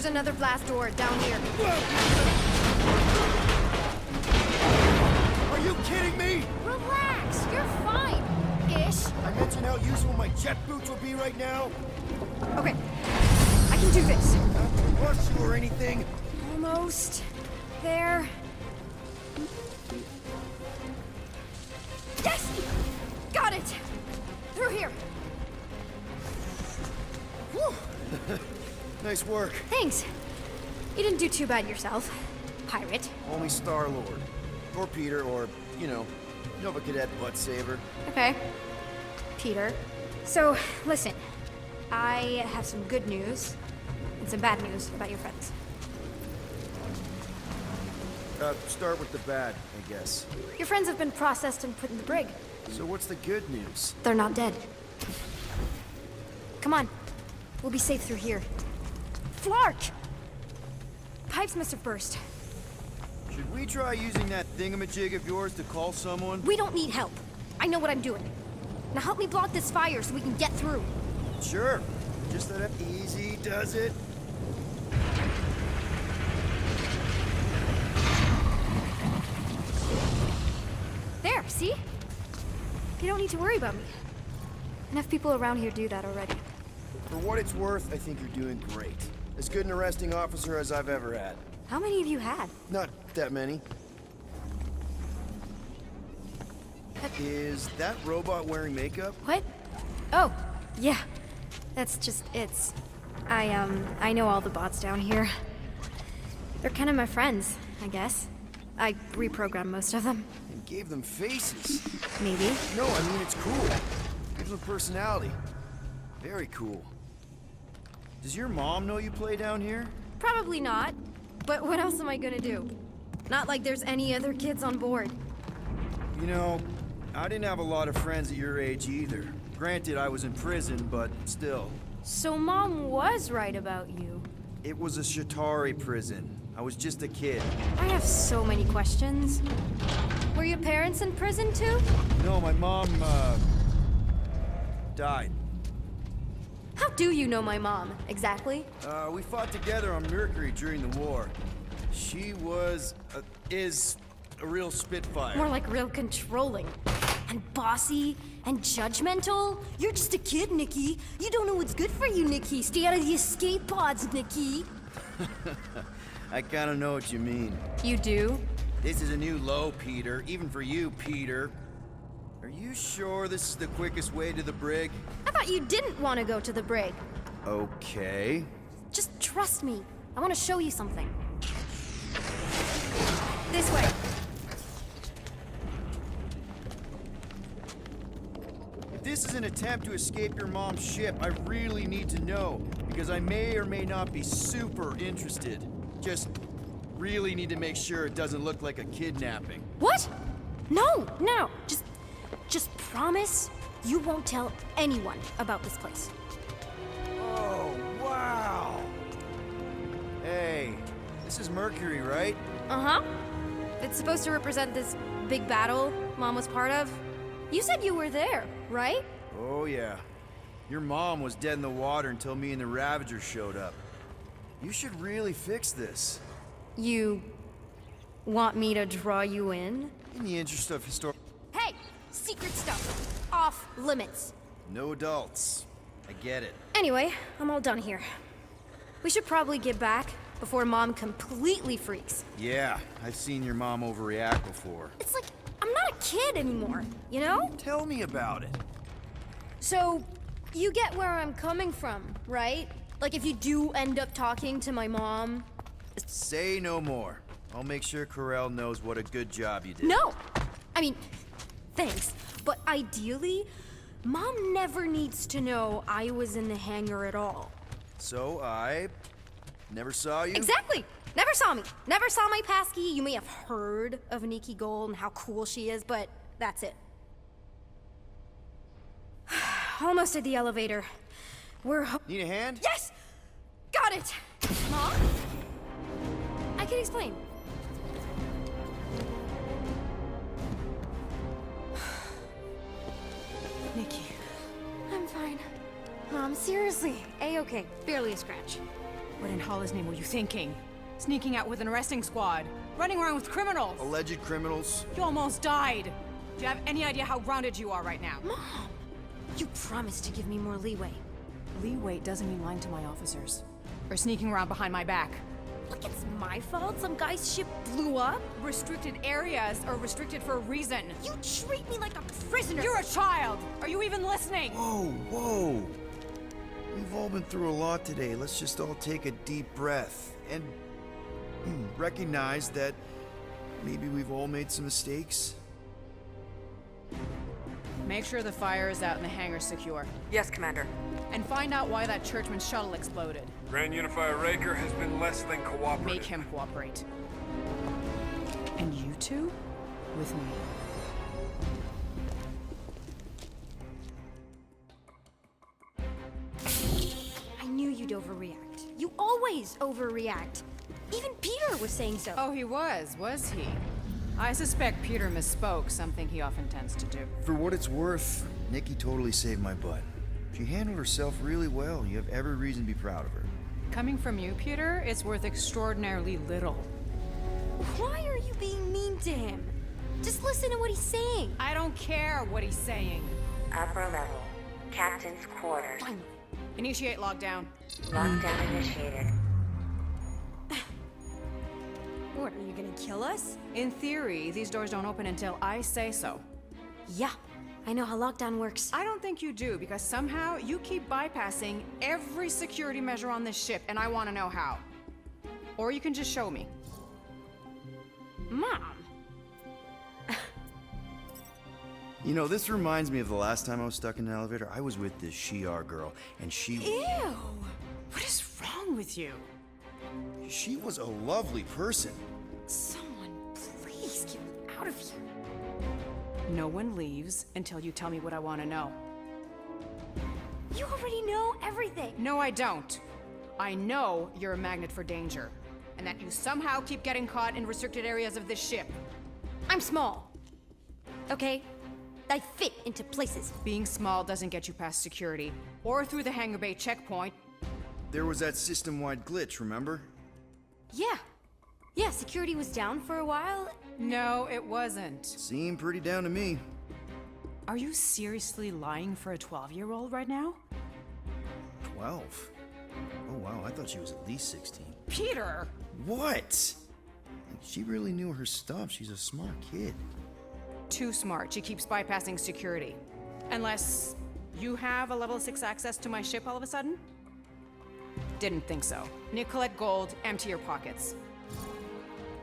There's another blast door down here. Are you kidding me? Relax, you're fine. Ish. I mentioned how useful my jet boots will be right now. Okay, I can do this. Not to rush you or anything. Almost there. Yes! Got it! Through here. Whew. Nice work. Thanks. You didn't do too bad yourself, pirate. Only Star-Lord. Or Peter, or, you know, Nova Cadet Butt Saber. Okay. Peter. So, listen. I have some good news and some bad news about your friends. Start with the bad, I guess. Your friends have been processed and put in the brig. So what's the good news? They're not dead. Come on. We'll be safe through here. Flark! Pipes must have burst. Should we try using that thingamajig of yours to call someone? We don't need help. I know what I'm doing. Now help me block this fire so we can get through. Sure. Just that easy does it. There, see? You don't need to worry about me. Enough people around here do that already. For what it's worth, I think you're doing great. As good an arresting officer as I've ever had. How many have you had? Not that many. Is that robot wearing makeup? What? Oh, yeah. That's just, I know all the bots down here. They're kind of my friends, I guess. I reprogrammed most of them. And gave them faces. Maybe. No, I mean, it's cool. Gives them personality. Very cool. Does your mom know you play down here? Probably not. But what else am I gonna do? Not like there's any other kids on board. You know, I didn't have a lot of friends at your age either. Granted, I was in prison, but still. So Mom was right about you. It was a Shatari prison. I was just a kid. I have so many questions. Were your parents in prison too? No, my mom, died. How do you know my mom, exactly? We fought together on Mercury during the war. She was, is a real spitfire. More like real controlling. And bossy and judgmental. You're just a kid, Nikki. You don't know what's good for you, Nikki. Stay out of the escape pods, Nikki. I kinda know what you mean. You do? This is a new low, Peter. Even for you, Peter. Are you sure this is the quickest way to the brig? I thought you didn't want to go to the brig. Okay. Just trust me. I want to show you something. This way. If this is an attempt to escape your mom's ship, I really need to know, because I may or may not be super interested. Just really need to make sure it doesn't look like a kidnapping. What? No, no. Just promise you won't tell anyone about this place. Oh, wow. Hey, this is Mercury, right? Uh-huh. It's supposed to represent this big battle Mom was part of. You said you were there, right? Oh, yeah. Your mom was dead in the water until me and the Ravagers showed up. You should really fix this. You want me to draw you in? In the interest of history. Hey! Secret stuff. Off limits. No adults. I get it. Anyway, I'm all done here. We should probably get back before Mom completely freaks. Yeah, I've seen your mom overreact before. It's like, I'm not a kid anymore, you know? Tell me about it. So, you get where I'm coming from, right? Like if you do end up talking to my mom... Say no more. I'll make sure Ko-Rel knows what a good job you did. No! I mean, thanks. But ideally, Mom never needs to know I was in the hangar at all. So I never saw you? Exactly! Never saw me. Never saw my passkey. You may have heard of Nikki Gold and how cool she is, but that's it. Almost at the elevator. We're Need a hand? Yes! Got it! Mom? I can explain. Nikki. I'm fine. Mom, seriously. A-okay. Barely a scratch. What in Hollis' name were you thinking? Sneaking out with an arresting squad? Running around with criminals? Alleged criminals? You almost died! Do you have any idea how grounded you are right now? Mom! You promised to give me more leeway. Leeway doesn't mean lying to my officers. Or sneaking around behind my back. Like it's my fault some guy's ship blew up? Restricted areas are restricted for a reason. You treat me like a prisoner! You're a child! Are you even listening? Whoa, whoa. We've all been through a lot today. Let's just all take a deep breath and recognize that maybe we've all made some mistakes. Make sure the fire is out and the hangar's secure. Yes, Commander. And find out why that churchman's shuttle exploded. Grand Unifier Raker has been less than cooperative. Make him cooperate. And you two? With me. I knew you'd overreact. You always overreact. Even Peter was saying so. Oh, he was he? I suspect Peter misspoke, something he often tends to do. For what it's worth, Nikki totally saved my butt. She handled herself really well. You have every reason to be proud of her. Coming from you, Peter, it's worth extraordinarily little. Why are you being mean to him? Just listen to what he's saying. I don't care what he's saying. Upper level. Captain's quarters. Finally. Initiate lockdown. Lockdown initiated. What, are you gonna kill us? In theory, these doors don't open until I say so. Yeah, I know how lockdown works. I don't think you do, because somehow you keep bypassing every security measure on this ship, and I want to know how. Or you can just show me. Mom! You know, this reminds me of the last time I was stuck in an elevator. I was with this Shi'ar girl, and Ew! What is wrong with you? she was a lovely person. Someone, please get me out of here. No one leaves until you tell me what I want to know. You already know everything. No, I don't. I know you're a magnet for danger, and that you somehow keep getting caught in restricted areas of this ship. I'm small. Okay? I fit into places. Being small doesn't get you past security, or through the hangar bay checkpoint. There was that system-wide glitch, remember? Yeah. Yeah, security was down for a while. No, it wasn't. Seemed pretty down to me. Are you seriously lying for a 12-year-old right now? 12? Oh wow, I thought she was at least 16. Peter! What? She really knew her stuff. She's a smart kid. Too smart. She keeps bypassing security. Unless you have a level 6 access to my ship all of a sudden? Didn't think so. Collect gold, empty your pockets.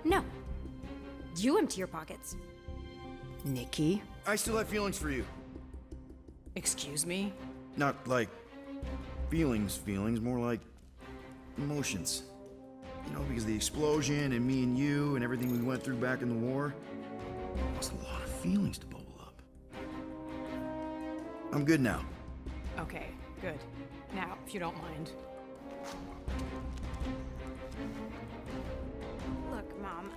No. You empty your pockets. Nikki? I still have feelings for you. Excuse me? Not like feelings, more like emotions. You know, because of the explosion and me and you and everything we went through back in the war. There's a lot of feelings to bubble up. I'm good now. Okay, good. Now, if you don't mind. Look, Mom,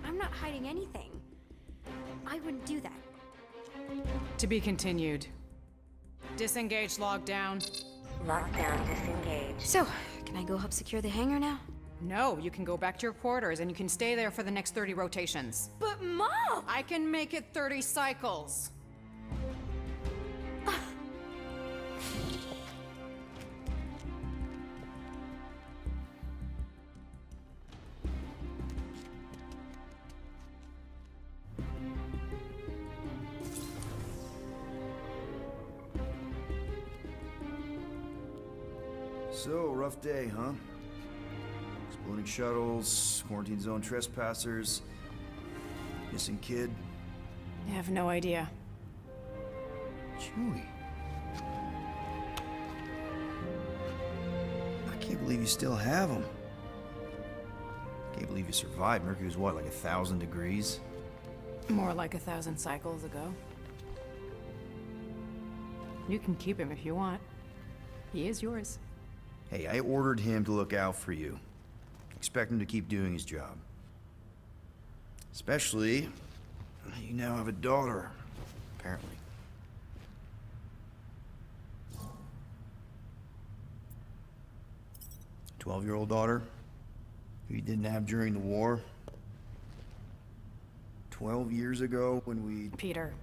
I'm not hiding anything. I wouldn't do that. To be continued. Disengage lockdown. Lockdown disengaged. So, can I go help secure the hangar now? No, you can go back to your quarters and you can stay there for the next 30 rotations. But Mom! I can make it 30 cycles. So, rough day, huh? Exploding shuttles, quarantine zone trespassers, missing kid. I have no idea. Chewie. I can't believe you still have him. Can't believe you survived. Mercury was what, like 1,000 degrees? More like 1,000 cycles ago. You can keep him if you want. He is yours. Hey, I ordered him to look out for you. Expect him to keep doing his job. Especially, you now have a daughter, apparently. 12-year-old daughter who you didn't have during the war. 12 years ago when we... Peter.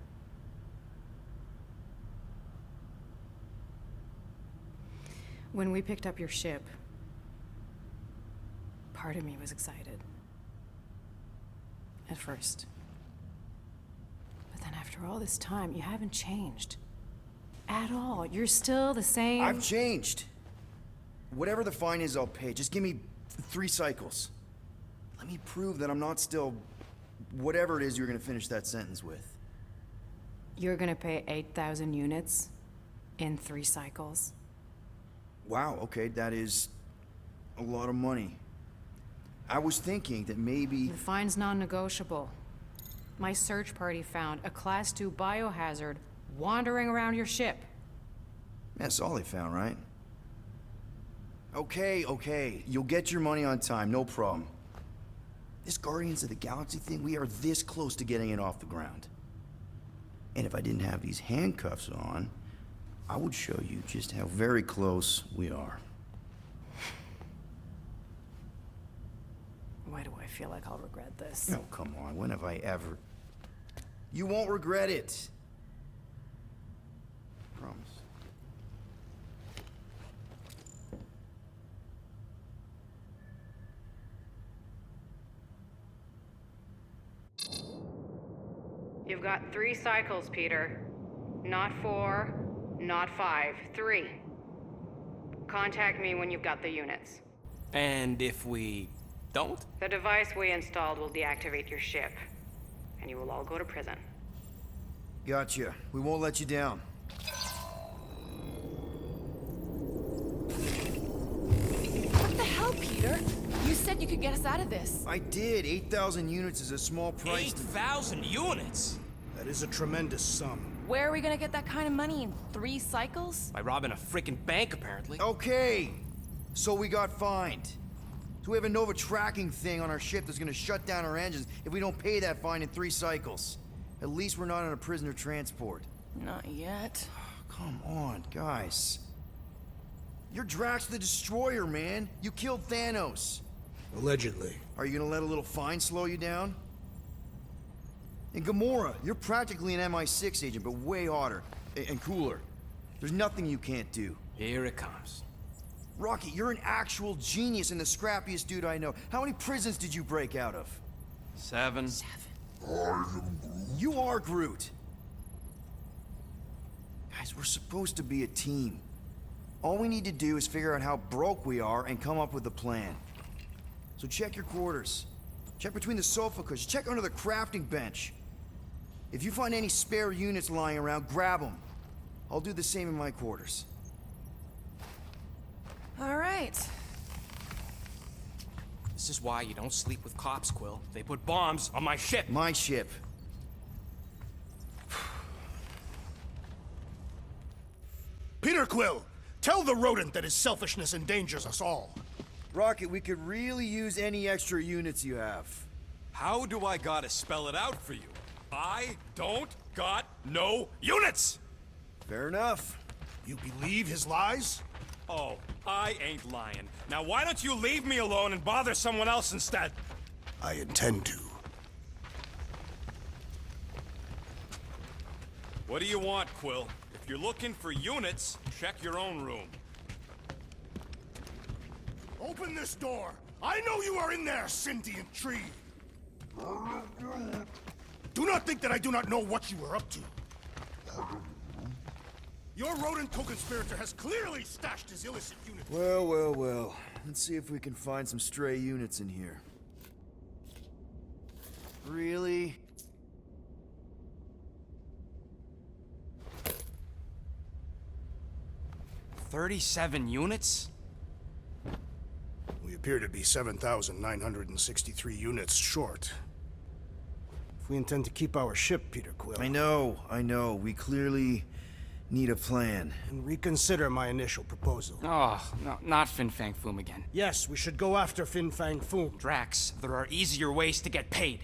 When we picked up your ship, part of me was excited. At first. But then after all this time, you haven't changed. At all. You're still the same... I've changed. Whatever the fine is, I'll pay. Just give me 3 cycles. Let me prove that I'm not still... whatever it is you're gonna finish that sentence with. You're gonna pay 8,000 units in 3 cycles? Wow, okay, that is a lot of money. I was thinking that maybe... The fine's non-negotiable. My search party found a Class 2 biohazard wandering around your ship. That's all they found, right? Okay, you'll get your money on time, no problem. This Guardians of the Galaxy thing, we are this close to getting it off the ground. And if I didn't have these handcuffs on, I would show you just how very close we are. Why do I feel like I'll regret this? Oh, come on, when have I ever... You won't regret it. Promise. You've got 3 cycles, Peter. Not 4, not 5, 3. Contact me when you've got the units. And if we don't? The device we installed will deactivate your ship, and you will all go to prison. Gotcha. We won't let you down. What the hell, Peter? You said you could get us out of this. I did. 8,000 units is a small price. 8,000 units? That is a tremendous sum. Where are we gonna get that kind of money in 3 cycles? By robbing a freaking bank, apparently. Okay, so we got fined. So we have a Nova tracking thing on our ship that's gonna shut down our engines if we don't pay that fine in 3 cycles. At least we're not on a prisoner transport. Not yet. Come on, guys. You're Drax the Destroyer, man. You killed Thanos. Allegedly. Are you gonna let a little fine slow you down? And Gamora, you're practically an MI6 agent, but way hotter and cooler. There's nothing you can't do. Here it comes. Rocky, you're an actual genius and the scrappiest dude I know. How many prisons did you break out of? 7. You are Groot. Guys, we're supposed to be a team. All we need to do is figure out how broke we are and come up with a plan. So check your quarters. Check between the sofa cushions. Check under the crafting bench. If you find any spare units lying around, grab them. I'll do the same in my quarters. All right. This is why you don't sleep with cops, Quill. They put bombs on my ship. My ship. Peter Quill, tell the rodent that his selfishness endangers us all. Rocket, we could really use any extra units you have. How do I gotta spell it out for you? I don't got no units! Fair enough. You believe his lies? Oh, I ain't lying. Now why don't you leave me alone and bother someone else instead? I intend to. What do you want, Quill? If you're looking for units, check your own room. Open this door! I know you are in there, sentient tree! Do not think that I do not know what you are up to. Your rodent co-conspirator has clearly stashed his illicit units. Well. Let's see if we can find some stray units in here. Really? $37 units? We appear to be 7,963 units short. If we intend to keep our ship, Peter Quill... I know. We clearly need a plan. And reconsider my initial proposal. Oh, no, not Fin Fang Foom again. Yes, we should go after Fin Fang Foom. Drax, there are easier ways to get paid.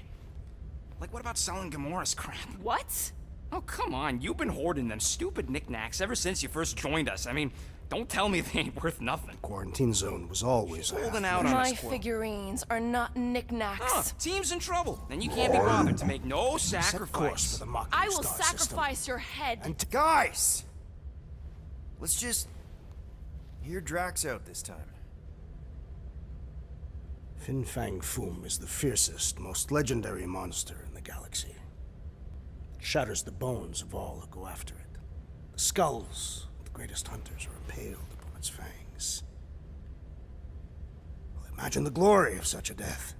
Like, what about selling Gamora's crap? What? Oh, come on. You've been hoarding them stupid knickknacks ever since you first joined us. I mean, Don't tell me they ain't worth nothing. Quarantine zone was always a Holding half out on My us, Quill. figurines are not knickknacks. Huh, team's in trouble. Then you can't be bothered to make no set course sacrifice. for the mocking I will star system. sacrifice your head. And Guys! Let's just hear Drax out this time. Fin Fang Foom is the fiercest, most legendary monster in the galaxy. It shatters the bones of all who go after it. The skulls of the greatest hunters are impaled upon its fangs. Well, imagine the glory of such a death.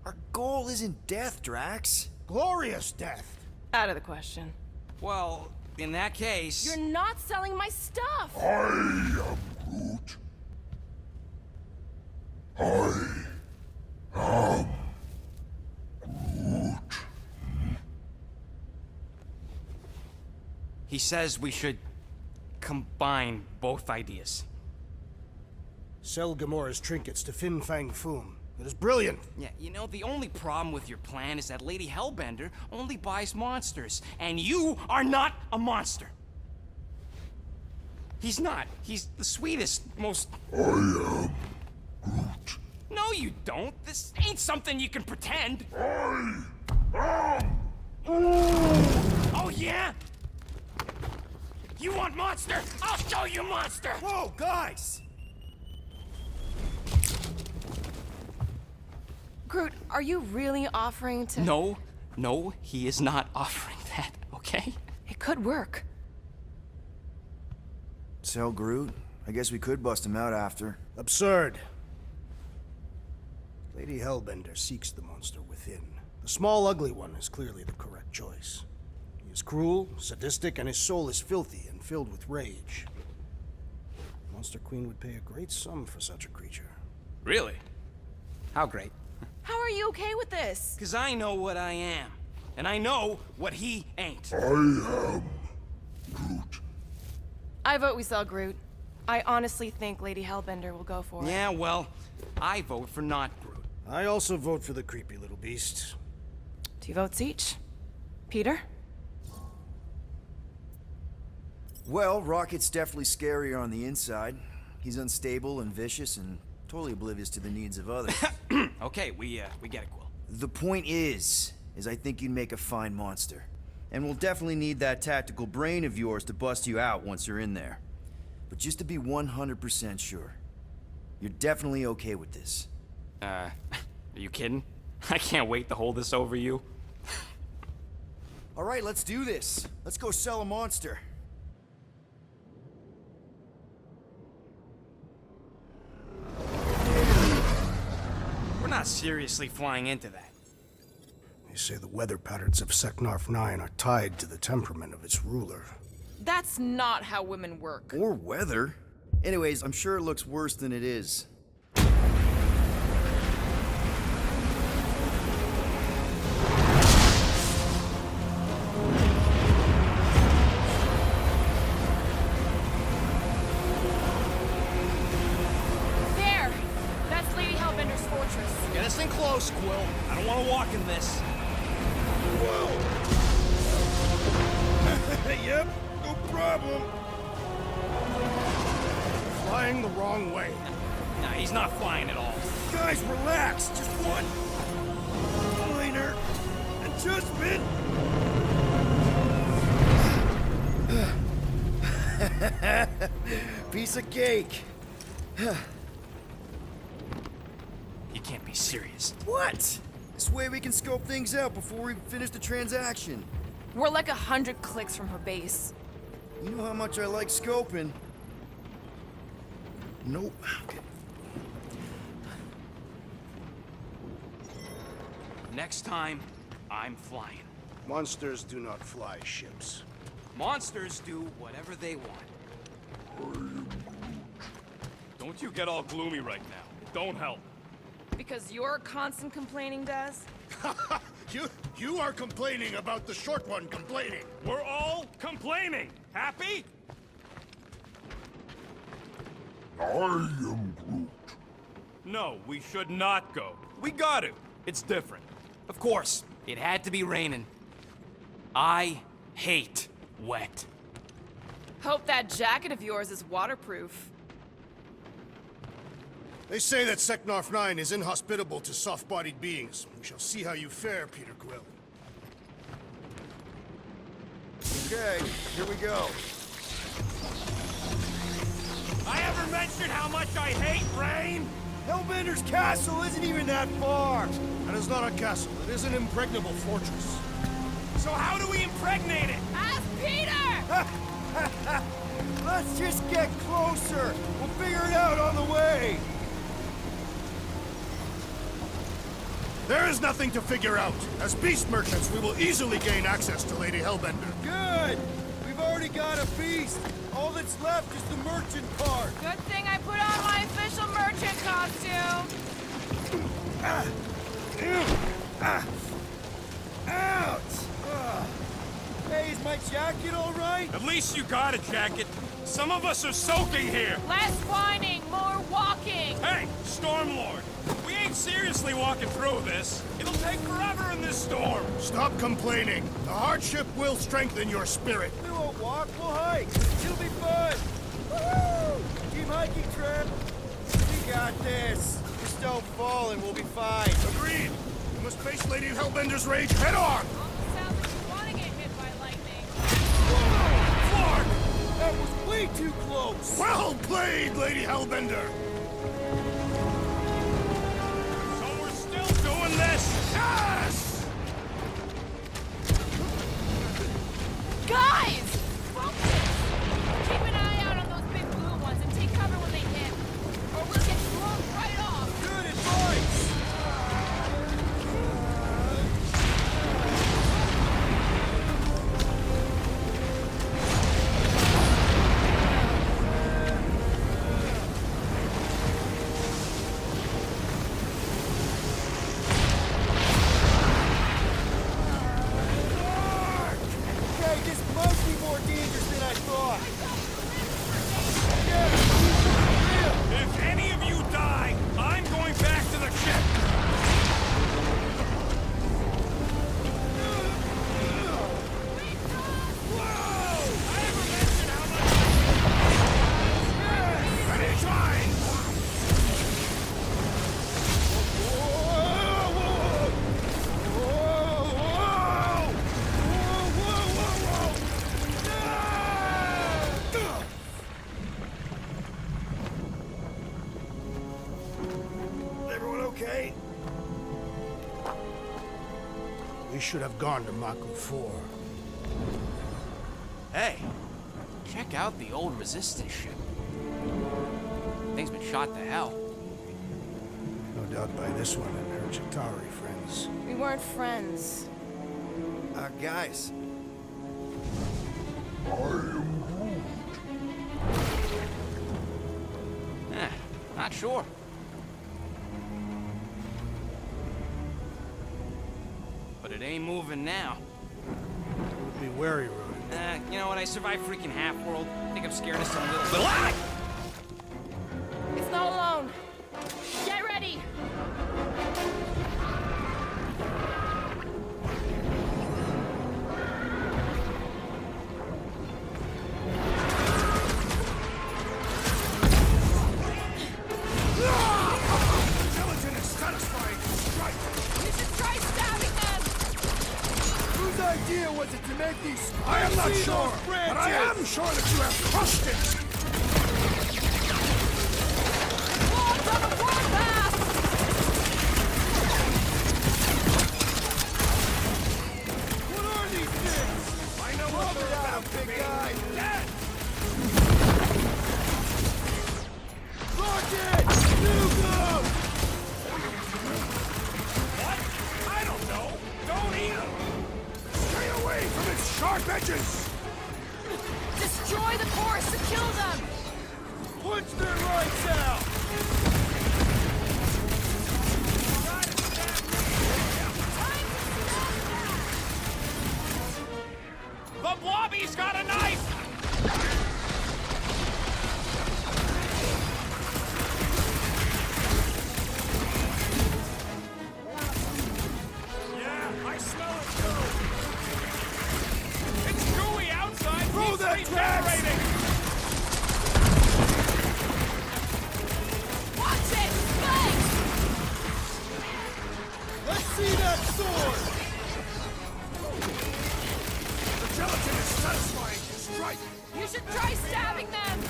Our goal isn't death, Drax. Glorious death! Out of the question. Well, in that case... You're not selling my stuff! He says we should combine both ideas. Sell Gamora's trinkets to Fin Fang Foom. It is brilliant. Yeah, you know, the only problem with your plan is that Lady Hellbender only buys monsters, and you are not a monster. He's not. He's the sweetest, most... I am Groot. No, you don't. This ain't something you can pretend. I am Oh, yeah? You want monster? I'll show you monster! Whoa, guys! Groot, are you really offering to... No, he is not offering that, okay? It could work. Sell Groot? I guess we could bust him out after. Absurd. Lady Hellbender seeks the monster within. The small, ugly one is clearly the correct choice. He is cruel, sadistic, and his soul is filthy and filled with rage. Monster Queen would pay a great sum for such a creature. Really? How great? How are you okay with this? Because I know what I am. And I know what he ain't. I vote we sell Groot. I honestly think Lady Hellbender will go for it. Yeah, well, I vote for not Groot. I also vote for the creepy little beast. 2 votes each. Peter? Well, Rocket's definitely scarier on the inside. He's unstable and vicious and totally oblivious to the needs of others. Okay, we get it, Quill. The point is I think you'd make a fine monster. And we'll definitely need that tactical brain of yours to bust you out once you're in there. But just to be 100% sure, you're definitely okay with this. Are you kidding? I can't wait to hold this over you. All right, let's do this. Let's go sell a monster. We're not seriously flying into that. They say the weather patterns of Seknarf 9 are tied to the temperament of its ruler. That's not how women work. Or weather. Anyways, I'm sure it looks worse than it is. There! That's Lady Hellbender's fortress. Get us in close, Quill. I don't want to walk in this. Yep, no problem. Flying the wrong way. Nah, he's not flying at all. Guys, relax. Just one minor adjustment. Piece of cake. You can't be serious. What? This way we can scope things out before we finish the transaction. We're like 100 clicks from her base. You know how much I like scoping. Nope. Okay. Next time, I'm flying. Monsters do not fly ships. Monsters do whatever they want. Don't you get all gloomy right now. Don't help. Because your constant complaining does? You are complaining about the short one complaining. We're all complaining. Happy? I am Groot. No, we should not go. We got to. It's different. Of course, it had to be raining. I hate wet. Hope that jacket of yours is waterproof. They say that Seknarf 9 is inhospitable to soft-bodied beings. We shall see how you fare, Peter Quill. Okay, here we go. I ever mentioned how much I hate rain? Hellbender's castle isn't even that far. That is not a castle. It is an impregnable fortress. So how do we impregnate it? Ask Peter! Let's just get closer. We'll figure it out on the way. There is nothing to figure out. As beast merchants, we will easily gain access to Lady Hellbender. Good. We've already got a beast. All that's left is the merchant part. Good thing I put on my official merchant costume. Ouch! Hey, is my jacket all right? At least you got a jacket. Some of us are soaking here. Less whining, more walking. Hey, Stormlord. We ain't seriously walking through this. It'll take forever in this storm. Stop complaining. The hardship will strengthen your spirit. We won't walk, we'll hike. It'll be fun. Woo! Team hiking trip. We got this. Just don't fall and we'll be fine. Agreed. You must face Lady Hellbender's rage head on. Sounds like you want to get hit by lightning. Clark! That was way too close. Well played, Lady Hellbender. So we're still doing this? Yes! Guys! Focus! Keep an eye out on those big blue ones and take cover when they hit. Or we'll get blown right off. Good advice. Okay, this must be more dangerous than I thought. Yeah, If any of you die, I'm going back to the ship. Anytime! Everyone okay? We should have gone to Maku 4. Hey, check out the old Resistance ship. Thing's been shot to hell. No doubt by this one and her Chitauri friends. We weren't friends. guys. Not sure. But it ain't moving now. Be wary, Rodin. You know what? I survived freaking Half-World. I think I'm scared of some little... It's not alone. Get ready. Intelligent is satisfying. Strike. You should try stabbing them. Whose idea was it to make these? I am not see sure, those but branches? I am sure that you have crushed it. Logs on the warpath. What are these things? I know what they're about, big guy. Dead. Rocket! Nuke! What? I don't know. Don't eat them. Stay away from its sharp edges. Destroy the course to kill them. Punch their lights out! The Blobby's got a knife! Yeah, I smell it too. It's gooey outside. Throw He's that trash! regenerating. You should try stabbing them!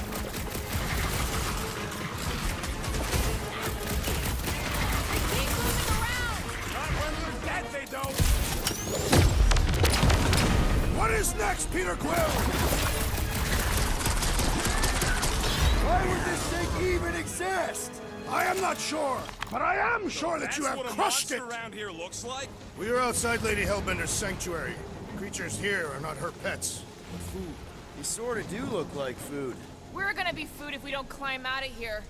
They keep moving around! Not when they're dead, they don't! What is next, Peter Quill? Why would this thing even exist? I am not sure, but I am sure that That's you have what a crushed monster it. around here looks like? We are outside Lady Hellbender's sanctuary. Creatures here are not her pets. You sort of do look like food. We're gonna be food if we don't climb out of here.